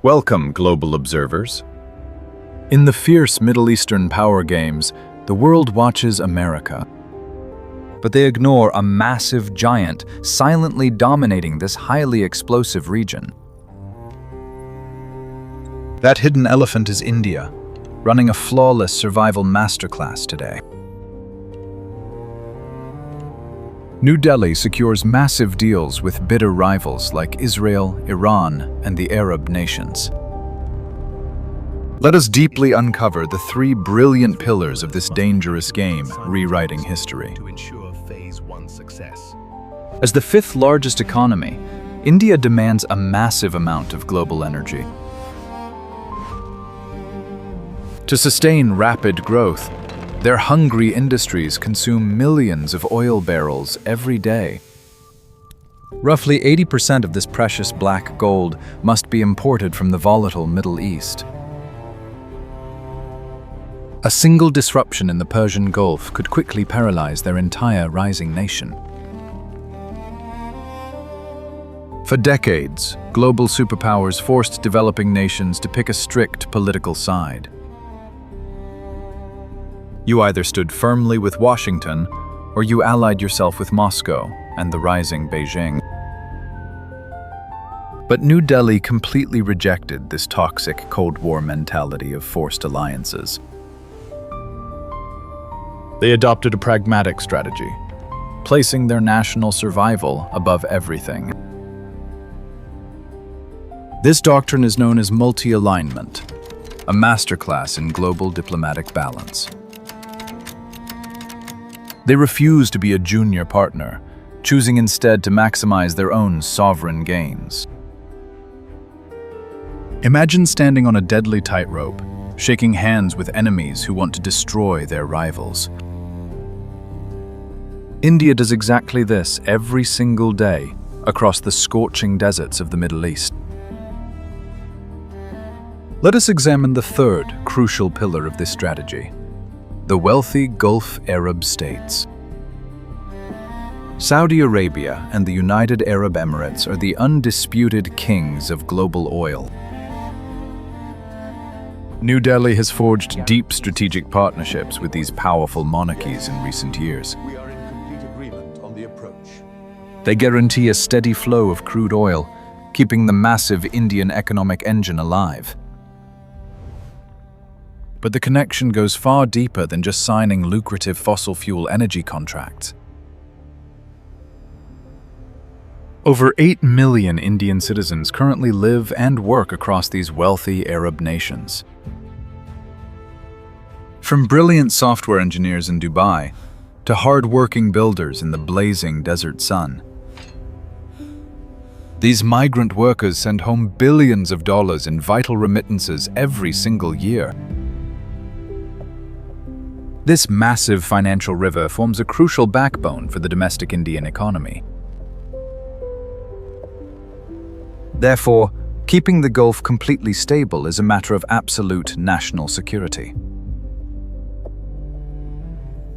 Welcome, global observers. In the fierce Middle Eastern power games, the world watches America. But they ignore a massive giant silently dominating this highly explosive region. That hidden elephant is India, running a flawless survival masterclass today. New Delhi secures massive deals with bitter rivals like Israel, Iran, and the Arab nations. Let us deeply uncover the three brilliant pillars of this dangerous game, rewriting history. To ensure phase 1 success. As the fifth largest economy, India demands a massive amount of global energy. To sustain rapid growth, their hungry industries consume millions of oil barrels every day. Roughly 80% of this precious black gold must be imported from the volatile Middle East. A single disruption in the Persian Gulf could quickly paralyze their entire rising nation. For decades, global superpowers forced developing nations to pick a strict political side. You either stood firmly with Washington, or you allied yourself with Moscow and the rising Beijing. But New Delhi completely rejected this toxic Cold War mentality of forced alliances. They adopted a pragmatic strategy, placing their national survival above everything. This doctrine is known as multi-alignment, a masterclass in global diplomatic balance. They refuse to be a junior partner, choosing instead to maximize their own sovereign gains. Imagine standing on a deadly tightrope, shaking hands with enemies who want to destroy their rivals. India does exactly this every single day across the scorching deserts of the Middle East. Let us examine the third crucial pillar of this strategy: the wealthy Gulf Arab states. Saudi Arabia and the United Arab Emirates are the undisputed kings of global oil. New Delhi has forged deep strategic partnerships with these powerful monarchies in recent years. We are in complete agreement on the approach. They guarantee a steady flow of crude oil, keeping the massive Indian economic engine alive. But the connection goes far deeper than just signing lucrative fossil fuel energy contracts. Over 8 million Indian citizens currently live and work across these wealthy Arab nations. From brilliant software engineers in Dubai to hard-working builders in the blazing desert sun, these migrant workers send home billions of dollars in vital remittances every single year. This massive financial river forms a crucial backbone for the domestic Indian economy. Therefore, keeping the Gulf completely stable is a matter of absolute national security.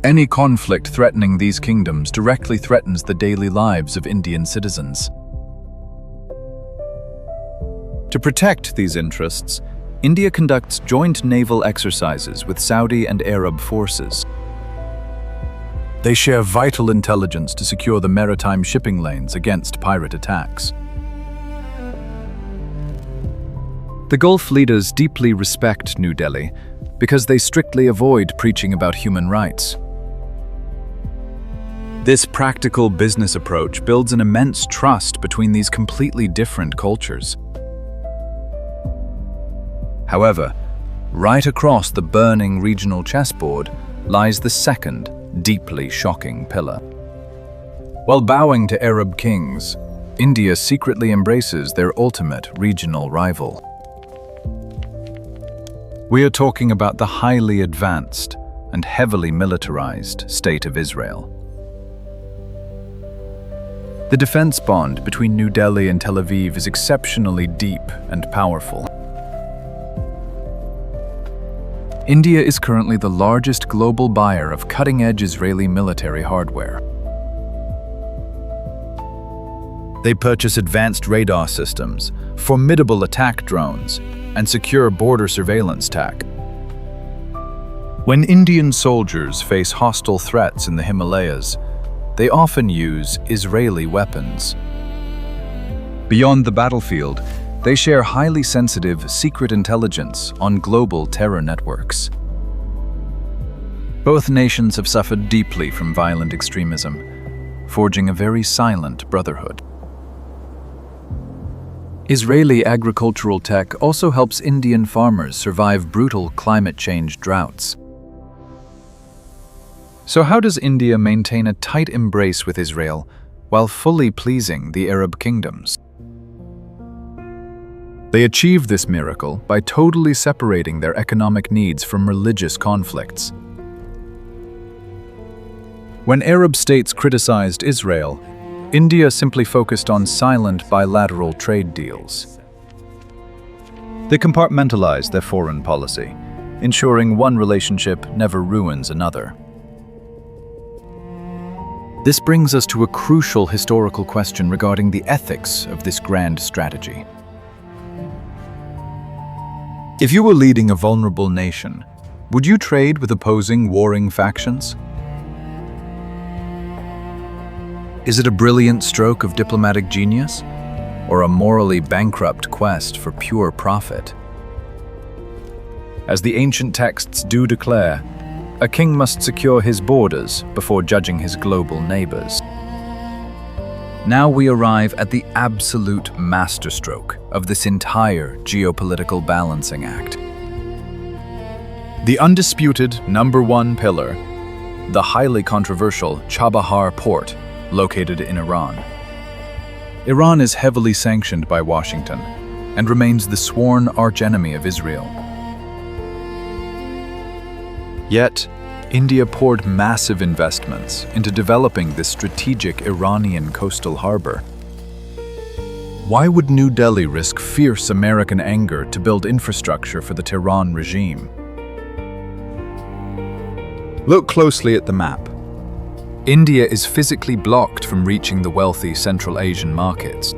Any conflict threatening these kingdoms directly threatens the daily lives of Indian citizens. To protect these interests, India conducts joint naval exercises with Saudi and Arab forces. They share vital intelligence to secure the maritime shipping lanes against pirate attacks. The Gulf leaders deeply respect New Delhi because they strictly avoid preaching about human rights. This practical business approach builds an immense trust between these completely different cultures. However, right across the burning regional chessboard lies the second, deeply shocking pillar. While bowing to Arab kings, India secretly embraces their ultimate regional rival. We are talking about the highly advanced and heavily militarized state of Israel. The defense bond between New Delhi and Tel Aviv is exceptionally deep and powerful. India is currently the largest global buyer of cutting-edge Israeli military hardware. They purchase advanced radar systems, formidable attack drones, and secure border surveillance tech. When Indian soldiers face hostile threats in the Himalayas, they often use Israeli weapons. Beyond the battlefield, they share highly sensitive secret intelligence on global terror networks. Both nations have suffered deeply from violent extremism, forging a very silent brotherhood. Israeli agricultural tech also helps Indian farmers survive brutal climate change droughts. So how does India maintain a tight embrace with Israel while fully pleasing the Arab kingdoms? They achieve this miracle by totally separating their economic needs from religious conflicts. When Arab states criticized Israel, India simply focused on silent bilateral trade deals. They compartmentalized their foreign policy, ensuring one relationship never ruins another. This brings us to a crucial historical question regarding the ethics of this grand strategy. If you were leading a vulnerable nation, would you trade with opposing warring factions? Is it a brilliant stroke of diplomatic genius, or a morally bankrupt quest for pure profit? As the ancient texts do declare, a king must secure his borders before judging his global neighbors. Now we arrive at the absolute masterstroke of this entire geopolitical balancing act. The undisputed #1 pillar, the highly controversial Chabahar Port, located in Iran. Iran is heavily sanctioned by Washington and remains the sworn archenemy of Israel. Yet, India poured massive investments into developing this strategic Iranian coastal harbor. Why would New Delhi risk fierce American anger to build infrastructure for the Tehran regime? Look closely at the map. India is physically blocked from reaching the wealthy Central Asian markets.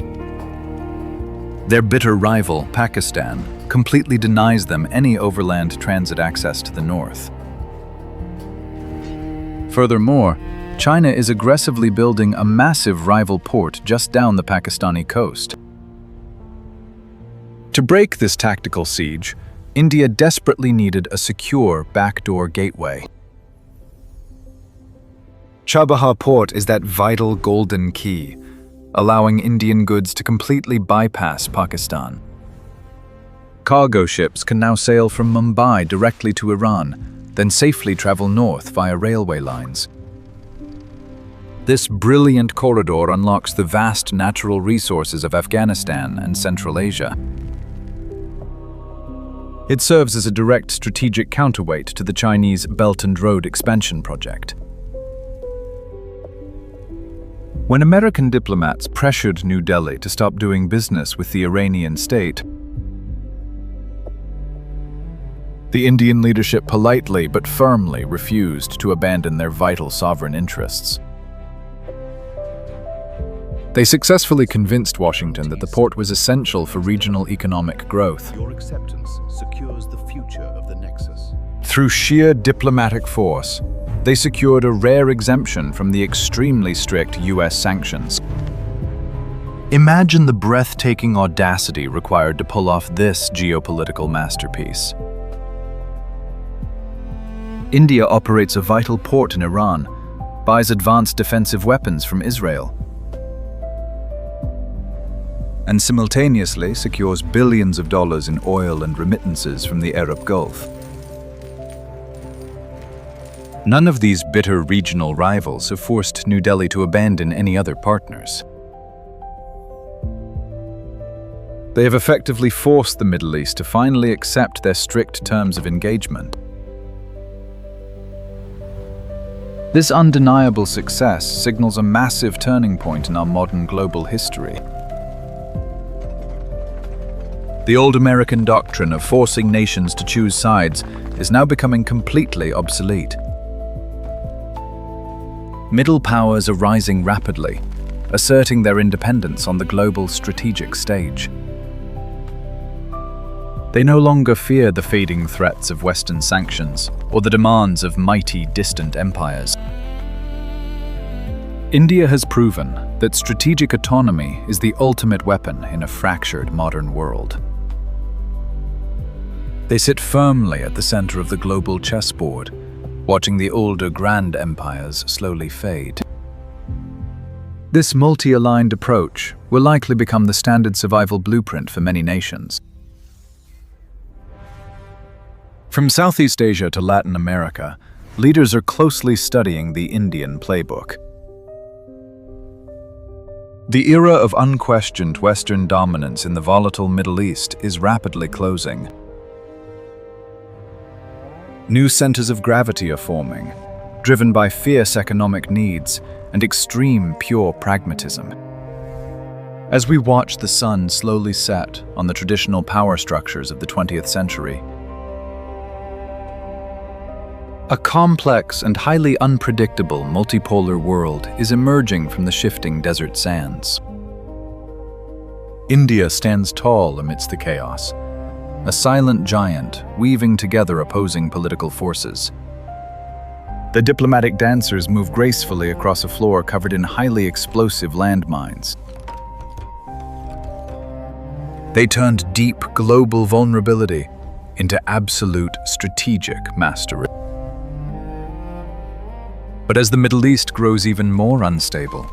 Their bitter rival, Pakistan, completely denies them any overland transit access to the north. Furthermore, China is aggressively building a massive rival port just down the Pakistani coast. To break this tactical siege, India desperately needed a secure backdoor gateway. Chabahar Port is that vital golden key, allowing Indian goods to completely bypass Pakistan. Cargo ships can now sail from Mumbai directly to Iran, then safely travel north via railway lines. This brilliant corridor unlocks the vast natural resources of Afghanistan and Central Asia. It serves as a direct strategic counterweight to the Chinese Belt and Road expansion project. When American diplomats pressured New Delhi to stop doing business with the Iranian state, the Indian leadership politely but firmly refused to abandon their vital sovereign interests. They successfully convinced Washington that the port was essential for regional economic growth. Your acceptance secures the future of the Nexus. Through sheer diplomatic force, they secured a rare exemption from the extremely strict US sanctions. Imagine the breathtaking audacity required to pull off this geopolitical masterpiece. India operates a vital port in Iran, buys advanced defensive weapons from Israel, and simultaneously secures billions of dollars in oil and remittances from the Arab Gulf. None of these bitter regional rivals have forced New Delhi to abandon any other partners. They have effectively forced the Middle East to finally accept their strict terms of engagement. This undeniable success signals a massive turning point in our modern global history. The old American doctrine of forcing nations to choose sides is now becoming completely obsolete. Middle powers are rising rapidly, asserting their independence on the global strategic stage. They no longer fear the fading threats of Western sanctions or the demands of mighty, distant empires. India has proven that strategic autonomy is the ultimate weapon in a fractured modern world. They sit firmly at the center of the global chessboard, watching the older grand empires slowly fade. This multi-aligned approach will likely become the standard survival blueprint for many nations. From Southeast Asia to Latin America, leaders are closely studying the Indian playbook. The era of unquestioned Western dominance in the volatile Middle East is rapidly closing. New centers of gravity are forming, driven by fierce economic needs and extreme pure pragmatism. As we watch the sun slowly set on the traditional power structures of the 20th century, a complex and highly unpredictable multipolar world is emerging from the shifting desert sands. India stands tall amidst the chaos, a silent giant weaving together opposing political forces. The diplomatic dancers move gracefully across a floor covered in highly explosive landmines. They turned deep global vulnerability into absolute strategic mastery. But as the Middle East grows even more unstable,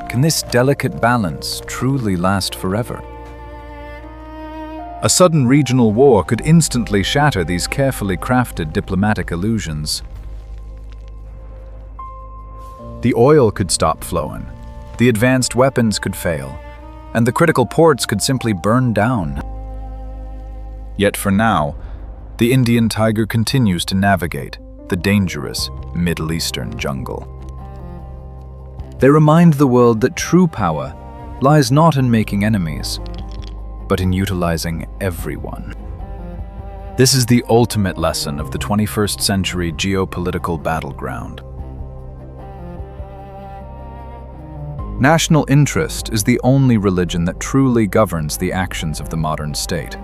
can this delicate balance truly last forever? A sudden regional war could instantly shatter these carefully crafted diplomatic illusions. The oil could stop flowing, the advanced weapons could fail, and the critical ports could simply burn down. Yet for now, the Indian tiger continues to navigate the dangerous Middle Eastern jungle. They remind the world that true power lies not in making enemies, but in utilizing everyone. This is the ultimate lesson of the 21st century geopolitical battleground. National interest is the only religion that truly governs the actions of the modern state.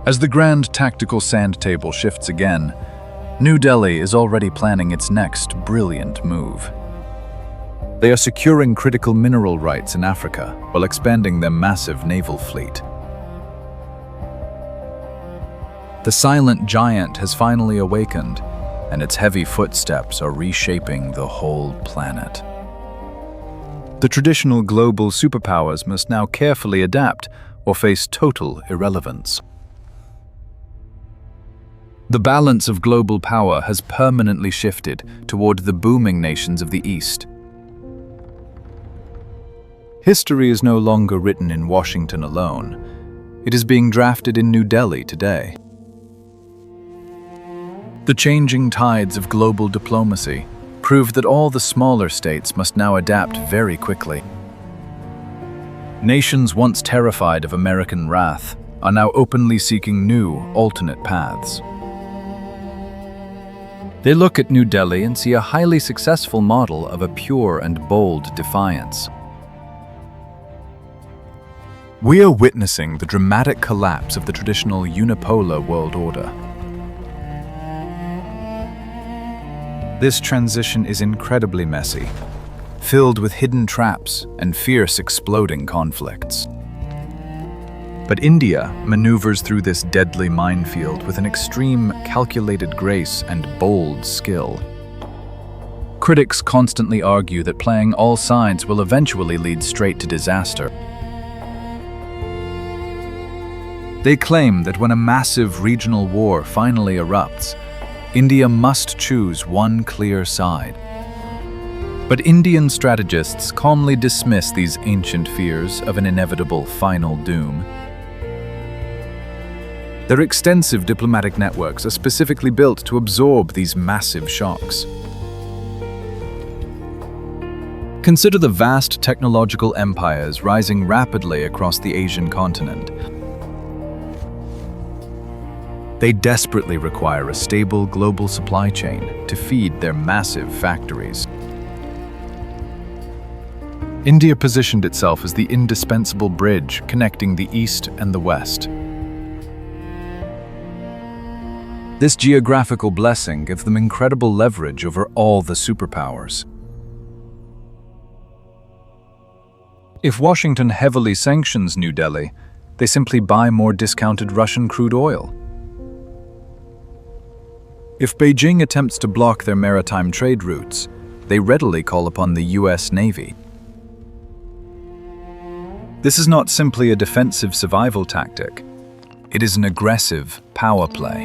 As the grand tactical sand table shifts again, New Delhi is already planning its next brilliant move. They are securing critical mineral rights in Africa while expanding their massive naval fleet. The silent giant has finally awakened, and its heavy footsteps are reshaping the whole planet. The traditional global superpowers must now carefully adapt or face total irrelevance. The balance of global power has permanently shifted toward the booming nations of the East. History is no longer written in Washington alone. It is being drafted in New Delhi today. The changing tides of global diplomacy prove that all the smaller states must now adapt very quickly. Nations once terrified of American wrath are now openly seeking new, alternate paths. They look at New Delhi and see a highly successful model of a pure and bold defiance. We are witnessing the dramatic collapse of the traditional unipolar world order. This transition is incredibly messy, filled with hidden traps and fierce exploding conflicts. But India maneuvers through this deadly minefield with an extreme calculated grace and bold skill. Critics constantly argue that playing all sides will eventually lead straight to disaster. They claim that when a massive regional war finally erupts, India must choose one clear side. But Indian strategists calmly dismiss these ancient fears of an inevitable final doom. Their extensive diplomatic networks are specifically built to absorb these massive shocks. Consider the vast technological empires rising rapidly across the Asian continent. They desperately require a stable global supply chain to feed their massive factories. India positioned itself as the indispensable bridge connecting the East and the West. This geographical blessing gives them incredible leverage over all the superpowers. If Washington heavily sanctions New Delhi, they simply buy more discounted Russian crude oil. If Beijing attempts to block their maritime trade routes, they readily call upon the US Navy. This is not simply a defensive survival tactic. It is an aggressive power play.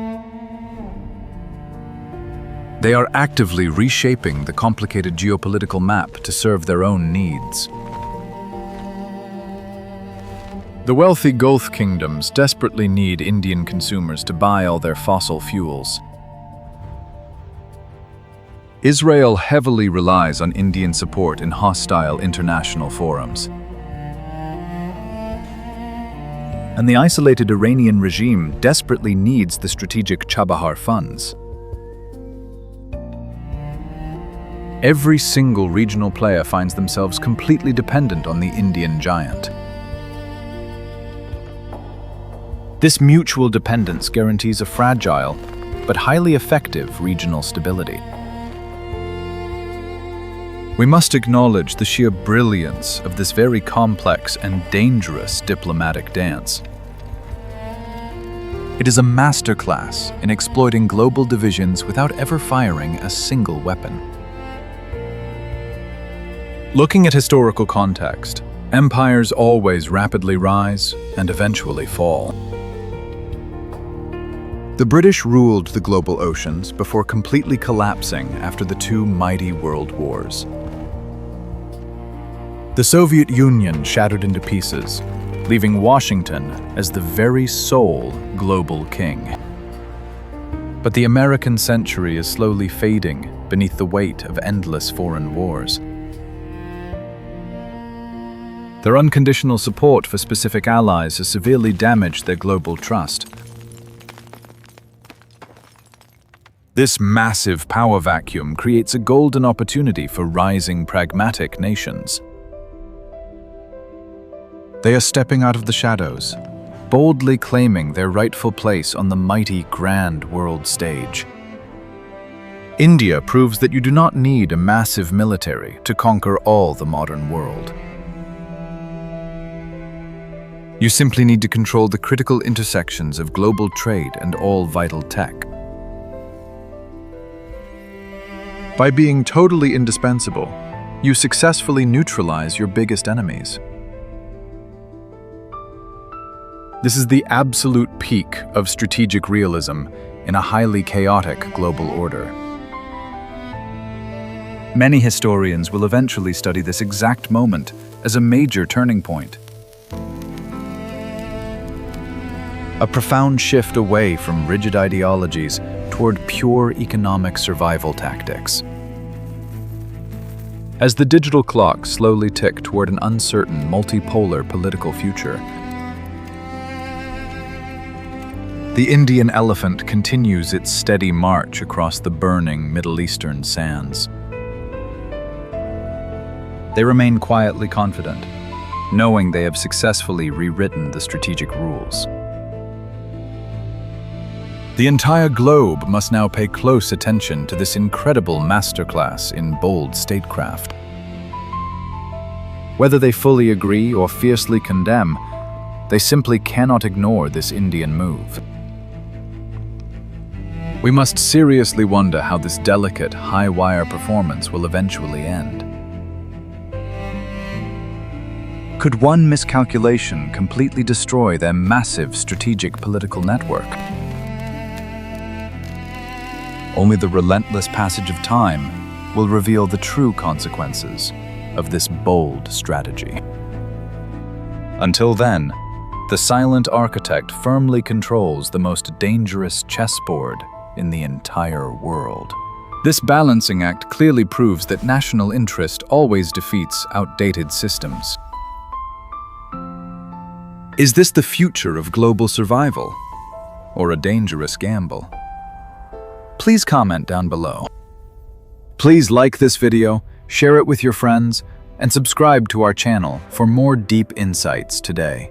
They are actively reshaping the complicated geopolitical map to serve their own needs. The wealthy Gulf kingdoms desperately need Indian consumers to buy all their fossil fuels. Israel heavily relies on Indian support in hostile international forums. And the isolated Iranian regime desperately needs the strategic Chabahar funds. Every single regional player finds themselves completely dependent on the Indian giant. This mutual dependence guarantees a fragile but highly effective regional stability. We must acknowledge the sheer brilliance of this very complex and dangerous diplomatic dance. It is a masterclass in exploiting global divisions without ever firing a single weapon. Looking at historical context, empires always rapidly rise and eventually fall. The British ruled the global oceans before completely collapsing after the two mighty world wars. The Soviet Union shattered into pieces, leaving Washington as the very sole global king. But the American century is slowly fading beneath the weight of endless foreign wars. Their unconditional support for specific allies has severely damaged their global trust. This massive power vacuum creates a golden opportunity for rising pragmatic nations. They are stepping out of the shadows, boldly claiming their rightful place on the mighty grand world stage. India proves that you do not need a massive military to conquer all the modern world. You simply need to control the critical intersections of global trade and all vital tech. By being totally indispensable, you successfully neutralize your biggest enemies. This is the absolute peak of strategic realism in a highly chaotic global order. Many historians will eventually study this exact moment as a major turning point. A profound shift away from rigid ideologies toward pure economic survival tactics. As the digital clock slowly ticked toward an uncertain, multipolar political future, the Indian elephant continues its steady march across the burning Middle Eastern sands. They remain quietly confident, knowing they have successfully rewritten the strategic rules. The entire globe must now pay close attention to this incredible masterclass in bold statecraft. Whether they fully agree or fiercely condemn, they simply cannot ignore this Indian move. We must seriously wonder how this delicate, high-wire performance will eventually end. Could one miscalculation completely destroy their massive strategic political network? Only the relentless passage of time will reveal the true consequences of this bold strategy. Until then, the silent architect firmly controls the most dangerous chessboard in the entire world. This balancing act clearly proves that national interest always defeats outdated systems. Is this the future of global survival, or a dangerous gamble? Please comment down below. Please like this video, share it with your friends, and subscribe to our channel for more deep insights today.